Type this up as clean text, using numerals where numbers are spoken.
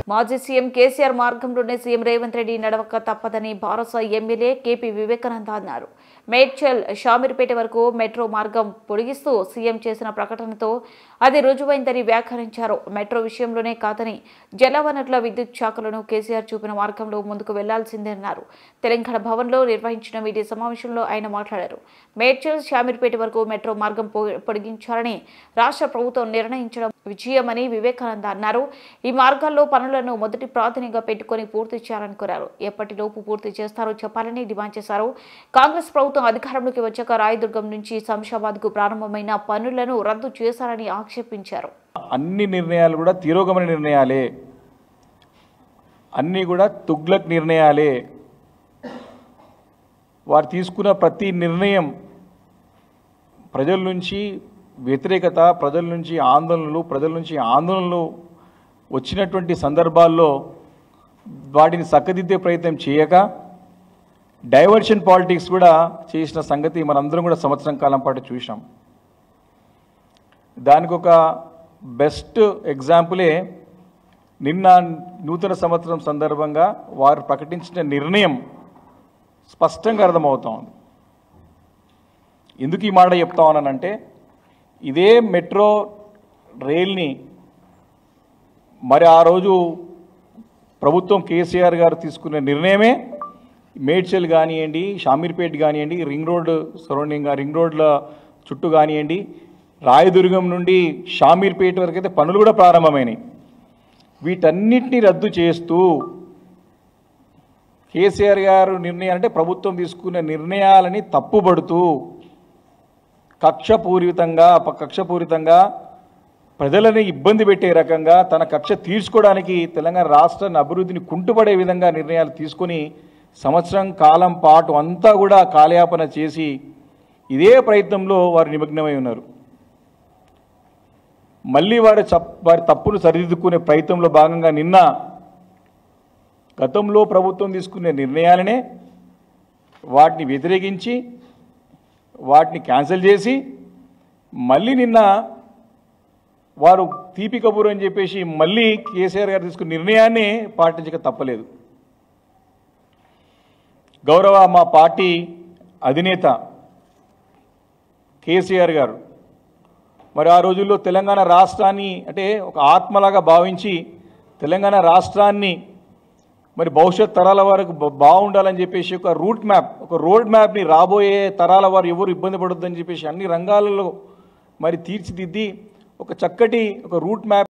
మాజీ సీఎం కేసీఆర్ మార్గంలోనే సీఎం రేవంత్ రెడ్డి నడవక తప్పదని భారత ఎమ్మెల్యే కేపీ వివేకానంద అన్నారు. మేడ్చల్ షామీర్పేట వరకు మెట్రో మార్గం పొడిగిస్తూ సీఎం చేసిన ప్రకటనతో అది రుజువైందని వ్యాఖ్యానించారు. మెట్రో విషయంలోనే కాదని జలవనరుల విద్యుత్ శాఖలను కేసీఆర్ చూపిన మార్గంలో ముందుకు వెళ్లాల్సిందన్నారు. తెలంగాణ భవన్లో నిర్వహించిన మీడియా సమావేశంలో ఆయన మాట్లాడారు. మేడ్చల్ షామీర్పేట వరకు మెట్రో మార్గం పొడిగించాలని రాష్ట్ర ప్రభుత్వం నిర్ణయించడం విజయమని వివేకానంద అన్నారు. ఈ మార్గాల్లో పనులను మొదటి ప్రాధాన్యంగా పెట్టుకుని పూర్తి చేయాలని కోరారు. ఎప్పటిలోపు పూర్తి చేస్తారో చెప్పాలని డిమాండ్ చేశారు. కాంగ్రెస్ ప్రభుత్వం అధికారంలోకి వచ్చాక రాయదుర్గం నుంచి శంషాబాద్ కు ప్రారంభమైన పనులను రద్దు చేశారని ఆక్షేపించారు. అన్ని నిర్ణయాలు కూడా తిరోగమన నిర్ణయాలే, అన్నీ కూడా తుగ్లక్ నిర్ణయాలే. వారు తీసుకున్న ప్రతి నిర్ణయం ప్రజల నుంచి వ్యతిరేకత, ప్రజల నుంచి ఆందోళనలు వచ్చినటువంటి సందర్భాల్లో వాటిని చక్కదిద్దే ప్రయత్నం చేయక డైవర్షన్ పాలిటిక్స్ కూడా చేసిన సంగతి మనందరం కూడా సంవత్సరం కాలం పాటు చూసాం. దానికి ఒక బెస్ట్ ఎగ్జాంపులే నిన్న నూతన సంవత్సరం సందర్భంగా వారు ప్రకటించిన నిర్ణయం స్పష్టంగా అర్థమవుతా ఉంది. ఎందుకు ఈ మాట చెప్తా ఉన్నానంటే, ఇదే మెట్రో రైల్ని మరి ఆ రోజు ప్రభుత్వం కేసీఆర్ గారు తీసుకున్న నిర్ణయమే మేడ్చల్ కానివ్వండి, షామీర్పేట కానివ్వండి, రింగ్ రోడ్ల చుట్టూ కానివ్వండి, రాయదుర్గం నుండి షామీర్పేట వరకు అయితే పనులు కూడా ప్రారంభమైనాయి. వీటన్నిటిని రద్దు చేస్తూ కేసీఆర్ గారు నిర్ణయం అంటే ప్రభుత్వం తీసుకున్న నిర్ణయాలని తప్పుబడుతూ కక్షపూరితంగా ప్రజలని ఇబ్బంది పెట్టే రకంగా తన కక్ష తీర్చుకోవడానికి తెలంగాణ రాష్ట్రాన్ని అభివృద్ధిని కుంటుపడే విధంగా నిర్ణయాలు తీసుకొని సంవత్సరం కాలం పాటు అంతా కూడా కాలయాపన చేసి ఇదే ప్రయత్నంలో వారు నిమగ్నమై ఉన్నారు. మళ్ళీ వారి తప్పును సరిదిద్దుకునే ప్రయత్నంలో భాగంగా నిన్న గతంలో ప్రభుత్వం తీసుకునే నిర్ణయాలనే వాటిని వ్యతిరేకించి వాటిని క్యాన్సిల్ చేసి మళ్ళీ నిన్న వారు తీపి కబూరు అని చెప్పేసి మళ్ళీ కేసీఆర్ గారు తీసుకున్న నిర్ణయాన్ని పాటించక తప్పలేదు. గౌరవ మా పార్టీ అధినేత కేసీఆర్ గారు మరి ఆ రోజుల్లో తెలంగాణ రాష్ట్రాన్ని అంటే ఒక ఆత్మలాగా భావించి తెలంగాణ రాష్ట్రాన్ని మరి భవిష్యత్ తరాల వరకు బాగుండాలని చెప్పేసి ఒక రోడ్ మ్యాప్ని రాబోయే తరాల వారు ఎవరు ఇబ్బంది పడొద్దని చెప్పేసి అన్ని రంగాలలో మరి తీర్చిదిద్ది ఒక చక్కటి రూట్ మ్యాప్